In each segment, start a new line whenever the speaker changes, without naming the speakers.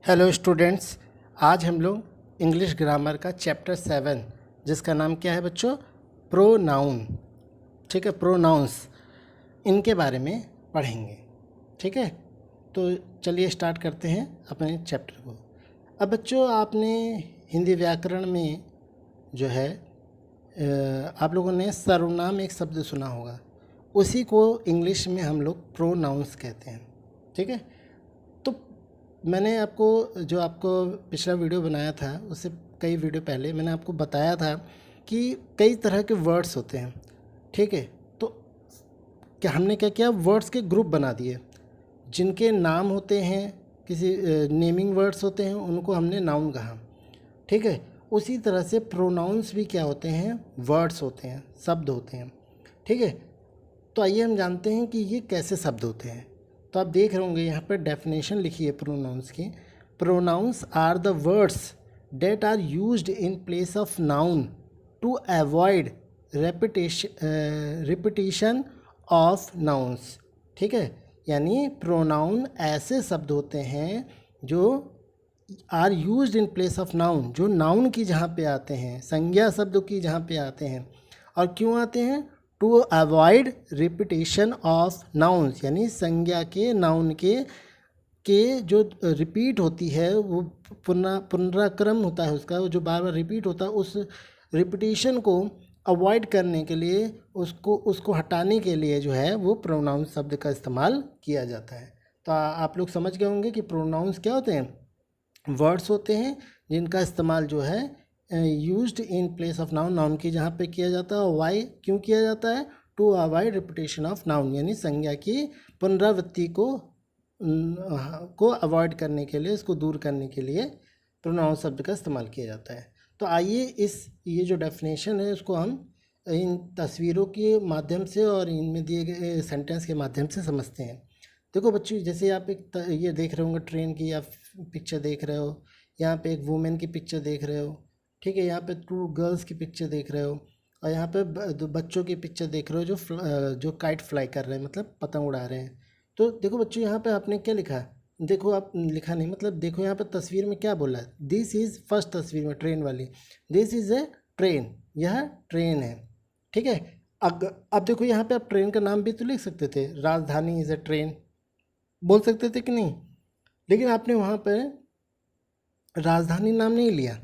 Hello students, आज हम लोग इंग्लिश ग्रामर का चैप्टर 7 जिसका नाम क्या है बच्चों? प्रोनाउन। ठीक है, प्रोनाउंस, इनके बारे में पढ़ेंगे। ठीक है, तो चलिए स्टार्ट करते हैं अपने चैप्टर को। अब बच्चों, आपने हिंदी व्याकरण में जो है आप लोगों ने सर्वनाम एक शब्द सुना होगा, उसी को इंग्लिश में हम लोग प्रोनाउंस कहते हैं। ठीक है, तो मैंने आपको पिछला वीडियो बनाया था, उससे कई वीडियो पहले मैंने आपको बताया था कि कई तरह के वर्ड्स होते हैं। ठीक है, तो क्या हमने क्या किया, वर्ड्स के ग्रुप बना दिए। जिनके नाम होते हैं, किसी नेमिंग वर्ड्स होते हैं, उनको हमने नाउन कहा। ठीक है, उसी तरह से प्रोनाउंस भी क्या होते हैं, वर्ड्स होते हैं, शब्द होते हैं। ठीक है, तो आइए हम जानते हैं कि ये कैसे शब्द होते हैं। तो आप देख रहे होंगे यहाँ पर डेफिनेशन लिखी है प्रोनाउंस की। Pronouns are the words that are used in place of noun to avoid repetition of nouns. ठीक है, यानी प्रोनाउन ऐसे शब्द होते हैं जो are used in place of noun, जो नाउन की जहाँ पे आते हैं, संज्ञा शब्द की जहाँ पे आते हैं। और क्यों आते हैं? To avoid repetition of nouns, यानी संज्ञा के, नाउन के जो रिपीट होती है, वो पुनराक्रम होता है उसका, जो बार बार रिपीट होता है, उस रिपीटेशन को अवॉइड करने के लिए, उसको हटाने के लिए जो है वो प्रोनाउन शब्द का इस्तेमाल किया जाता है। तो आप लोग समझ गए होंगे कि प्रोनाउंस क्या होते हैं। वर्ड्स होते हैं जिनका इस्तेमाल जो है used in place of noun, noun की जहाँ पे किया जाता है। वाई क्यों किया जाता है? To avoid repetition of noun, यानी संज्ञा की पुनरावृत्ति को अवॉइड करने के लिए, इसको दूर करने के लिए प्रोनाउन शब्द का इस्तेमाल किया जाता है। तो आइए ये जो डेफिनेशन है उसको हम इन तस्वीरों के माध्यम से और इनमें दिए गए सेंटेंस के माध्यम से समझते हैं। देखो बच्चों, जैसे आप ये देख रहे होंगे, ट्रेन की आप पिक्चर देख रहे हो, यहाँ पे एक वुमेन की पिक्चर देख रहे हो। ठीक है, यहाँ पे 2 गर्ल्स की पिक्चर देख रहे हो, और यहाँ पे दो बच्चों की पिक्चर देख रहे हो जो काइट फ्लाई कर रहे हैं, मतलब पतंग उड़ा रहे हैं। तो देखो बच्चों, यहाँ पे आपने क्या लिखा है? देखो, आप लिखा नहीं, मतलब देखो यहाँ पे तस्वीर में क्या बोला है। दिस इज़, फर्स्ट तस्वीर में ट्रेन वाली, दिस इज़ ए ट्रेन, यह ट्रेन है। ठीक है, अब देखो यहाँ पे आप ट्रेन का नाम भी तो लिख सकते थे, राजधानी इज़ ए ट्रेन बोल सकते थे कि नहीं? लेकिन आपने वहाँ पर राजधानी नाम नहीं लिया,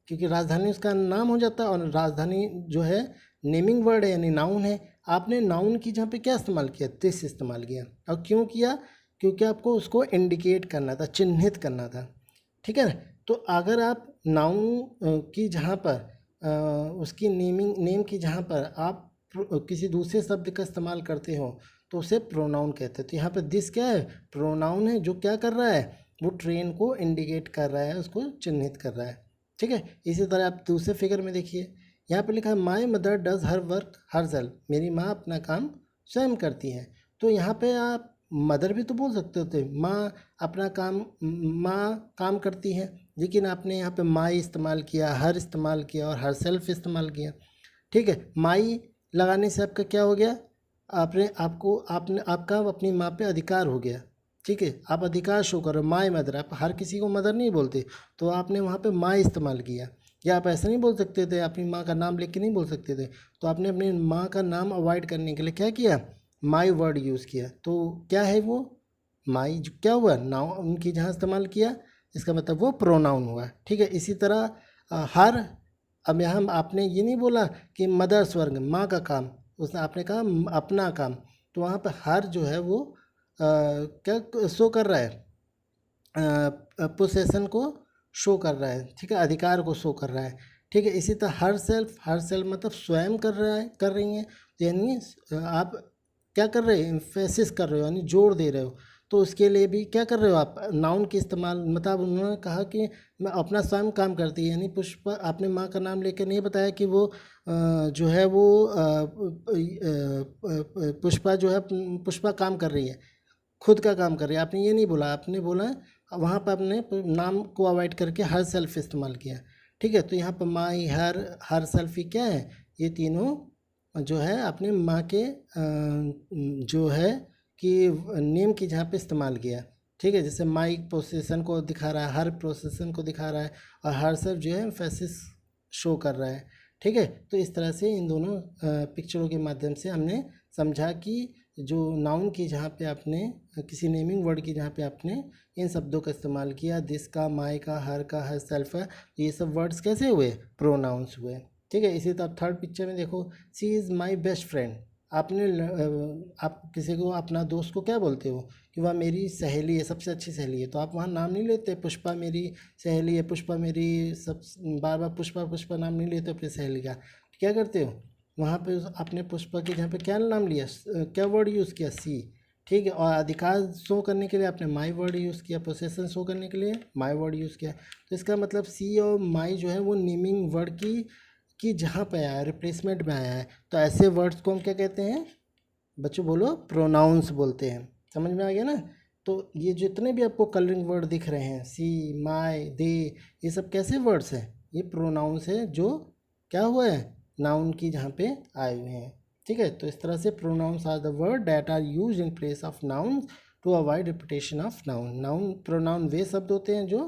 क्योंकि राजधानी उसका नाम हो जाता है, और राजधानी जो है नेमिंग वर्ड है, यानी नाउन है। आपने नाउन की जहाँ पे क्या इस्तेमाल किया? दिस इस्तेमाल किया। और क्यों किया? क्योंकि आपको उसको इंडिकेट करना था, चिन्हित करना था। ठीक है ना? तो अगर आप नाउन की जहाँ पर उसकी नेम की जहाँ पर आप किसी दूसरे शब्द का इस्तेमाल करते हो, तो उसे प्रोनाउन कहते हैं। तो यहाँ पे दिस क्या है? प्रोनाउन है, जो क्या कर रहा है, वो ट्रेन को इंडिकेट कर रहा है, उसको चिन्हित कर रहा है। ठीक है, इसी तरह आप दूसरे फिगर में देखिए, यहाँ पे लिखा है my mother does her work herself, मेरी माँ अपना काम स्वयं करती है। तो यहाँ पे आप मदर भी तो बोल सकते होते, माँ अपना काम, माँ काम करती है, लेकिन आपने यहाँ पे माई इस्तेमाल किया, हर इस्तेमाल किया, और हर सेल्फ इस्तेमाल किया। ठीक है, माई लगाने से आपका क्या हो गया? आपका अपनी माँ पे अधिकार हो गया। ठीक है, आप अधिकार शो करो, माय मदर, आप हर किसी को मदर नहीं बोलते, तो आपने वहाँ पे माँ इस्तेमाल किया। या आप ऐसा नहीं बोल सकते थे, अपनी माँ का नाम लेके के नहीं बोल सकते थे, तो आपने अपनी माँ का नाम अवॉइड करने के लिए क्या किया? माई वर्ड यूज़ किया। तो क्या है वो? माई क्या हुआ? नाउन की जहाँ इस्तेमाल किया, इसका मतलब वो प्रोनाउन हुआ। ठीक है, इसी तरह हर, अब यहाँ आपने ये नहीं बोला कि मदर्स वर्क, माँ का काम, उसने आपने कहा अपना काम, तो वहाँ पर हर जो है वो क्या शो कर रहा है? पोसेशन को शो कर रहा है। ठीक है, अधिकार को शो कर रहा है। ठीक है, इसी तरह हर सेल्फ, हर सेल्फ मतलब स्वयं कर रहा है, कर रही हैं, तो यानी आप क्या कर रहे हो? एम्फेसिस कर रहे हो, यानी जोर दे रहे हो। तो उसके लिए भी क्या कर रहे हो आप? नाउन के इस्तेमाल, मतलब उन्होंने कहा कि मैं अपना स्वयं काम करती है, यानी पुष्पा, आपने माँ का नाम लेकर नहीं बताया कि वो जो है वो पुष्पा जो है, पुष्पा काम कर रही है, खुद का काम कर रही है, आपने ये नहीं बोला। आपने बोला वहाँ पर आपने नाम को अवॉइड करके हर सेल्फ इस्तेमाल किया। ठीक है, तो यहाँ पर माई, हर सेल्फ ही क्या है? ये तीनों जो है आपने माँ के जो है कि नेम की जहाँ पे इस्तेमाल किया। ठीक है, जैसे माई पोजीशन को दिखा रहा है, हर पोजीशन को दिखा रहा है, और हर सब जो है एम्फेसिस शो कर रहा है। ठीक है, तो इस तरह से इन दोनों पिक्चरों के माध्यम से हमने समझा कि जो नाउन की जहाँ पे आपने किसी नेमिंग वर्ड की जहाँ पे आपने इन शब्दों का इस्तेमाल किया, दिस का, माई का, हर का, हर सेल्फ का, ये सब वर्ड्स कैसे हुए, प्रोनाउंस हुए। ठीक है, इसी तरह थर्ड पिक्चर में देखो, सी इज़ माई बेस्ट फ्रेंड। आपने आप किसी को, अपना दोस्त को क्या बोलते हो कि वह मेरी सहेली है, सबसे अच्छी सहेली है, तो आप वहाँ नाम नहीं लेते, पुष्पा मेरी सहेली है, पुष्पा मेरी सब, बार बार पुष्पा पुष्पा नाम नहीं लेते अपनी सहेली का। क्या करते हो वहाँ पे, आपने पुष्पा के जहाँ पे क्या नाम लिया, क्या वर्ड यूज़ किया, सी। ठीक है, और अधिकार शो करने के लिए आपने माई वर्ड यूज़ किया, पोसेसन शो करने के लिए माई वर्ड यूज़ किया। तो इसका मतलब सी और माई जो है वो नेमिंग वर्ड की जहाँ पे आया है, रिप्लेसमेंट में आया है। तो ऐसे वर्ड्स को हम क्या कहते हैं बच्चों, बोलो, प्रोनाउंस बोलते हैं। समझ में आ गया ना। तो ये जितने भी आपको कलरिंग वर्ड दिख रहे हैं, सी, माई, दे, ये सब कैसे वर्ड्स हैं, ये प्रोनाउंस है जो क्या हुआ है, नाउन की जहाँ पे आए हुए हैं। ठीक है, तो इस तरह से pronouns are the word that are used in place of noun to avoid repetition of noun. Noun pronoun वे शब्द होते हैं जो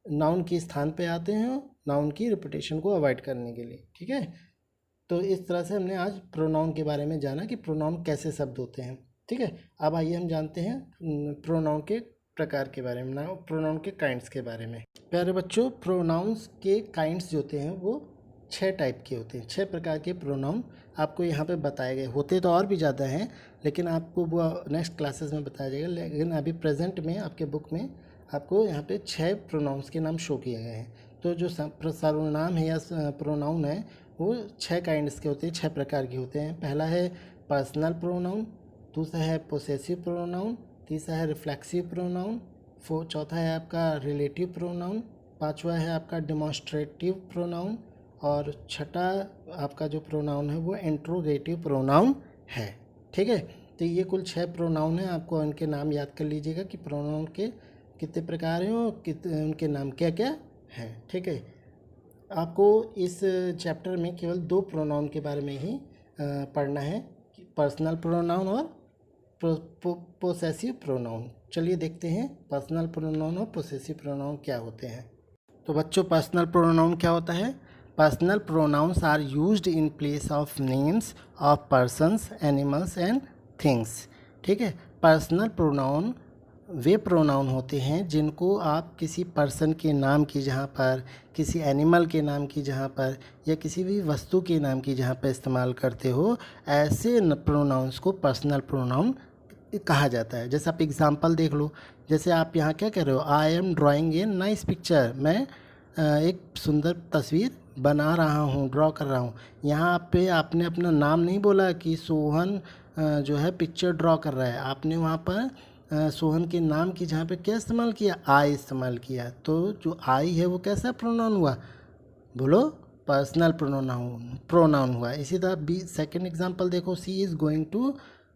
नाउन के स्थान पे आते हैं, नाउन की रिपीटेशन को अवॉइड करने के लिए। ठीक है, तो इस तरह से हमने आज प्रोनाउन के बारे में जाना कि प्रोनाउन कैसे शब्द होते हैं। ठीक है, अब आइए हम जानते हैं प्रोनाउन के प्रकार के बारे में, ना प्रोनाउन के काइंड्स के बारे में। प्यारे बच्चों, प्रोनाउंस के काइंड्स जो होते हैं वो 6 टाइप के होते हैं। 6 प्रकार के प्रोनाउन आपको यहाँ पे बताए गए, होते तो और भी ज़्यादा हैं, लेकिन आपको वो नेक्स्ट क्लासेस में बताया जाएगा। लेकिन अभी प्रेजेंट में आपके बुक में आपको यहाँ पे 6 प्रोनाउंस के नाम शो किए गए हैं। तो जो सर्वनाम है या प्रोनाउन है वो 6 काइंड्स के होते हैं, 6 प्रकार के होते हैं। पहला है पर्सनल प्रोनाउन, दूसरा है पोसेसिव प्रोनाउन, तीसरा है रिफ्लेक्सिव प्रोनाउन, चौथा है आपका रिलेटिव प्रोनाउन, पांचवा है आपका डेमोन्स्ट्रेटिव प्रोनाउन, और छठा आपका जो प्रोनाउन है वो इंट्रोगेटिव प्रोनाउन है। ठीक है, तो ये कुल 6 प्रोनाउन हैं। आपको उनके नाम याद कर लीजिएगा कि प्रोनाउन के कितने प्रकार हैं और उनके नाम क्या क्या हैं। ठीक है, आपको इस चैप्टर में केवल 2 प्रोनाउन के बारे में ही पढ़ना है, पर्सनल प्रोनाउन और पोसेसिव प्रोनाउन। चलिए देखते हैं पर्सनल प्रोनाउन और पोसेसिव प्रोनाउन क्या होते हैं। तो बच्चों, पर्सनल प्रोनाउन क्या होता है? Personal pronouns are used in place of names of persons, animals and things. ठीक है, पर्सनल प्रोनाउन वे प्रोनाउन होते हैं जिनको आप किसी पर्सन के नाम की जहाँ पर, किसी एनिमल के नाम की जहाँ पर, या किसी भी वस्तु के नाम की जहाँ पर इस्तेमाल करते हो, ऐसे प्रोनाउंस को पर्सनल प्रोनाउन कहा जाता है। जैसे आप एग्जांपल देख लो, जैसे आप यहाँ क्या कह रहे हो, I am drawing a nice picture, मैं एक सुंदर तस्वीर बना रहा हूँ, ड्रॉ कर रहा हूँ। यहाँ पे आपने अपना नाम नहीं बोला कि सोहन जो है पिक्चर ड्रॉ कर रहा है, आपने वहाँ पर सोहन के नाम की जहाँ पे क्या इस्तेमाल किया, आई इस्तेमाल किया। तो जो आई है वो कैसा प्रोनाउन हुआ, बोलो, पर्सनल प्रोनाउन हुआ। इसी तरह बी सेकेंड एग्जांपल देखो, सी इज़ गोइंग टू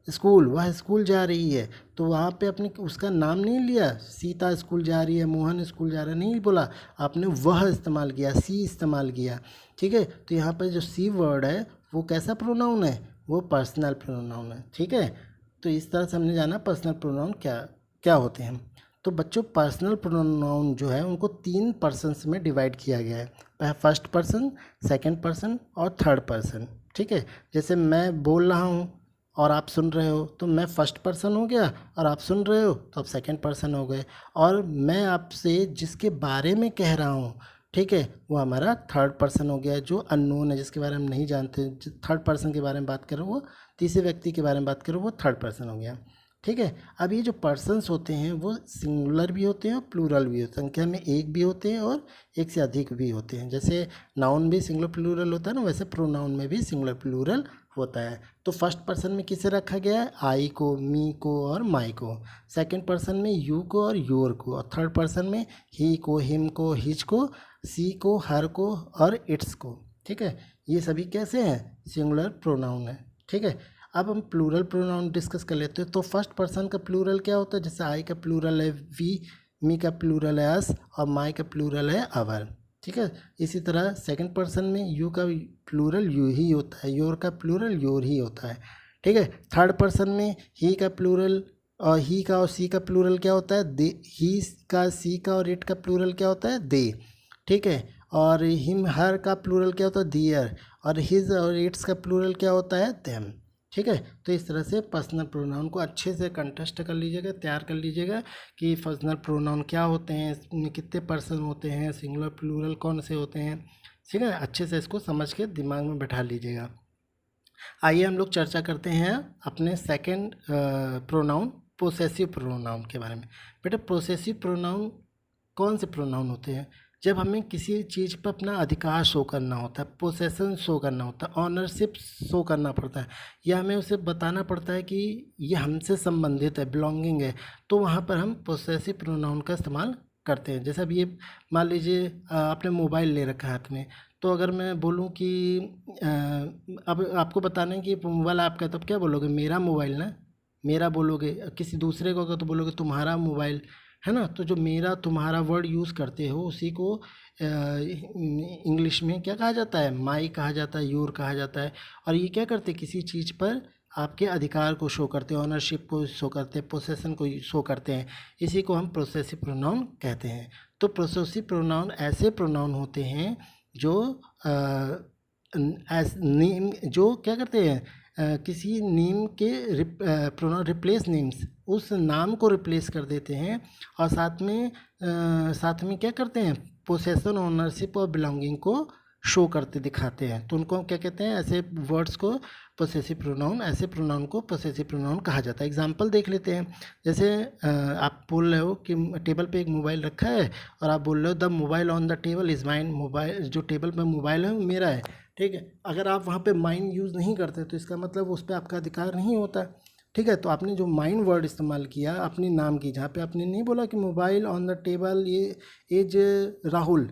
स्कूल, वह स्कूल जा रही है, तो वहाँ पे आपने उसका नाम नहीं लिया, सीता स्कूल जा रही है, मोहन स्कूल जा रहा है, नहीं बोला, आपने वह इस्तेमाल किया, सी इस्तेमाल किया। ठीक है, तो यहाँ पर जो सी वर्ड है वो कैसा प्रोनाउन है, वो पर्सनल प्रोनाउन है। ठीक है, तो इस तरह से हमने जाना पर्सनल प्रोनाउन क्या क्या होते हैं। तो बच्चों, पर्सनल प्रोनाउन जो है उनको 3 पर्सन्स में डिवाइड किया गया है, फर्स्ट पर्सन, सेकंड पर्सन और थर्ड पर्सन। ठीक है, जैसे मैं बोल रहा हूँ और आप सुन रहे हो तो मैं फर्स्ट पर्सन हो गया, और आप सुन रहे हो तो आप सेकंड पर्सन हो गए। और मैं आपसे जिसके बारे में कह रहा हूँ, ठीक है, वो हमारा थर्ड पर्सन हो गया, जो अननोन है, जिसके बारे में हम नहीं जानते। थर्ड पर्सन के बारे में बात करो, वो तीसरे व्यक्ति के बारे में बात करो, वो थर्ड पर्सन हो गया। ठीक है, अब ये जो पर्सन्स होते हैं वो सिंगुलर भी होते हैं और प्लूरल भी होते हैं, संख्या में एक भी होते हैं और एक से अधिक भी होते हैं। जैसे नाउन भी सिंगुलर प्लूरल होता है ना, वैसे प्रोनाउन में भी सिंगुलर प्लूरल होता है। तो फर्स्ट पर्सन में किसे रखा गया है, आई को, मी को और माई को। सेकंड पर्सन में यू को और योर को, और थर्ड पर्सन में ही को, हिम को, हिज को, सी को, हर को और इट्स को। ठीक है, ये सभी कैसे हैं, सिंगुलर प्रोनाउन है। ठीक है, अब हम प्लूरल प्रोनाउन डिस्कस कर लेते हैं। तो फर्स्ट पर्सन का प्लूरल क्या होता है, जैसे आई का प्लूरल है वी, मी का प्लूरल है अस, और माई का प्लूरल है अवर। ठीक है, इसी तरह सेकंड पर्सन में यू का प्लूरल यू ही होता है, योर का प्लूरल योर ही होता है। ठीक है, थर्ड पर्सन में ही का प्लूरल और ही का और सी का प्लूरल क्या होता है? दे। ही का, सी का और इट का प्लूरल क्या होता है? दे। ठीक है। और हिम, हर का प्लूरल क्या होता है? दियर। और हिज और इट्स का प्लूरल क्या होता है? देम। ठीक है। तो इस तरह से पर्सनल प्रोनाउन को अच्छे से कंटेस्ट कर लीजिएगा, तैयार कर लीजिएगा कि पर्सनल प्रोनाउन क्या होते हैं, इसमें कितने पर्सन होते हैं, सिंगुलर प्लूरल कौन से होते हैं। ठीक है, अच्छे से इसको समझ के दिमाग में बैठा लीजिएगा। आइए हम लोग चर्चा करते हैं अपने सेकंड प्रोनाउन, पोसेसिव प्रोनाउन के बारे में। बेटा, पोसेसिव प्रोनाउन कौन से प्रोनाउन होते हैं? जब हमें किसी चीज़ पर अपना अधिकार शो करना होता है, पोसेसन शो करना होता है, ऑनरशिप शो करना पड़ता है, या हमें उसे बताना पड़ता है कि ये हमसे संबंधित है, बिलोंगिंग है, तो वहाँ पर हम पोसेसिव प्रोनाउन का इस्तेमाल करते हैं। जैसे अब ये मान लीजिए आपने मोबाइल ले रखा है हाथ में, तो अगर मैं बोलूँ कि अब आपको बताना है कि मोबाइल आपका है, तब क्या बोलोगे? मेरा मोबाइल ना, मेरा बोलोगे। किसी दूसरे को अगर तो बोलोगे तुम्हारा मोबाइल, है ना। तो जो मेरा तुम्हारा वर्ड यूज़ करते हो उसी को इंग्लिश में क्या कहा जाता है? माई कहा जाता है, योर कहा जाता है। और ये क्या करते हैं? किसी चीज़ पर आपके अधिकार को शो करते हैं, ऑनरशिप को शो करते हैं, पोसेसन को शो करते हैं। इसी को हम प्रोसेसिव प्रोनाउन कहते हैं। तो प्रोसेसिव प्रोनाउन ऐसे प्रोनाउन होते हैं जो नेम, जो क्या करते हैं, किसी नेम के प्रोनाउन रिप्लेस नेम्स, उस नाम को रिप्लेस कर देते हैं, और साथ में क्या करते हैं? पोसेसन, ओनरशिप और बिलोंगिंग को शो करते दिखाते हैं। तो उनको क्या कहते हैं? ऐसे वर्ड्स को पोसेसिव प्रोनाउन, ऐसे प्रोनाउन को पोसेसिव प्रोनाउन कहा जाता है। एग्जांपल देख लेते हैं। जैसे आप बोल रहे हो कि टेबल पे एक मोबाइल रखा है, और आप बोल रहे हो the mobile on the table is mine, mobile जो टेबल पे मोबाइल है वो मेरा है। ठीक है। अगर आप वहाँ पे माइन यूज़ नहीं करते तो इसका मतलब उस पर आपका अधिकार नहीं होता। ठीक है। तो आपने जो माइन वर्ड इस्तेमाल किया अपने नाम की, जहाँ पे आपने नहीं बोला कि मोबाइल ऑन द टेबल ये एज राहुल,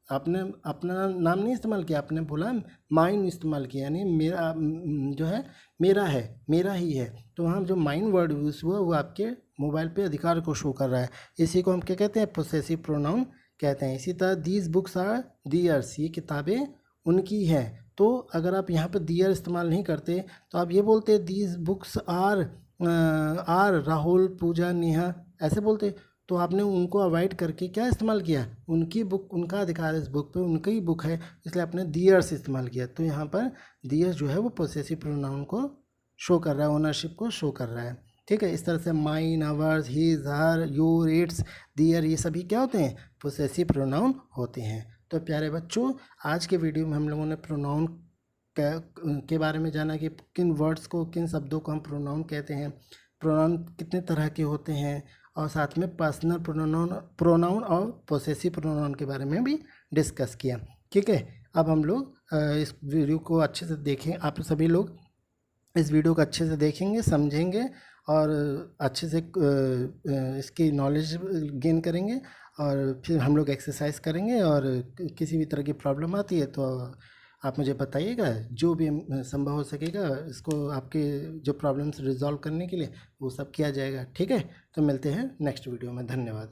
आपने अपना नाम नहीं इस्तेमाल किया, आपने बोला माइन इस्तेमाल किया, यानी मेरा जो है मेरा है, मेरा ही है। तो वहाँ जो माइन वर्ड यूज़ हुआ वो आपके मोबाइल पे अधिकार को शो कर रहा है। इसी को हम क्या कहते हैं? पोसेसिव प्रोनाउन कहते हैं। इसी तरह दीज बुक्स आर दियर्स, ये किताबें उनकी हैं। तो अगर आप यहाँ पे दियर इस्तेमाल नहीं करते तो आप ये बोलते दीज बुक्स आर राहुल, पूजा, नेहा, ऐसे बोलते। तो आपने उनको अवॉइड करके क्या इस्तेमाल किया? उनकी बुक, उनका अधिकार इस बुक पे, उनकी ही बुक है, इसलिए आपने दियर्स इस्तेमाल किया। तो यहाँ पर दियर्स जो है वो पोसेसिव प्रोनाउन को शो कर रहा है, ओनरशिप को शो कर रहा है। ठीक है। इस तरह से mine, ours, his, her, your, its, their, ये सभी क्या होते हैं? पोसेसिव प्रोनाउन होते हैं। तो प्यारे बच्चों, आज के वीडियो में हम लोगों ने प्रोनाउन के बारे में जाना कि किन वर्ड्स को, किन शब्दों को हम प्रोनाउन कहते हैं, प्रोनाउन कितने तरह के होते हैं, और साथ में पर्सनल प्रोनाउन और पोसेसिव प्रोनाउन के बारे में भी डिस्कस किया। ठीक है। अब हम लोग इस वीडियो को अच्छे से देखें, आप सभी लोग इस वीडियो को अच्छे से देखेंगे, समझेंगे, और अच्छे से इसकी नॉलेज गेन करेंगे, और फिर हम लोग एक्सरसाइज करेंगे। और किसी भी तरह की प्रॉब्लम आती है तो आप मुझे बताइएगा, जो भी संभव हो सकेगा इसको, आपके जो प्रॉब्लम्स रिजॉल्व करने के लिए वो सब किया जाएगा। ठीक है। तो मिलते हैं नेक्स्ट वीडियो में। धन्यवाद।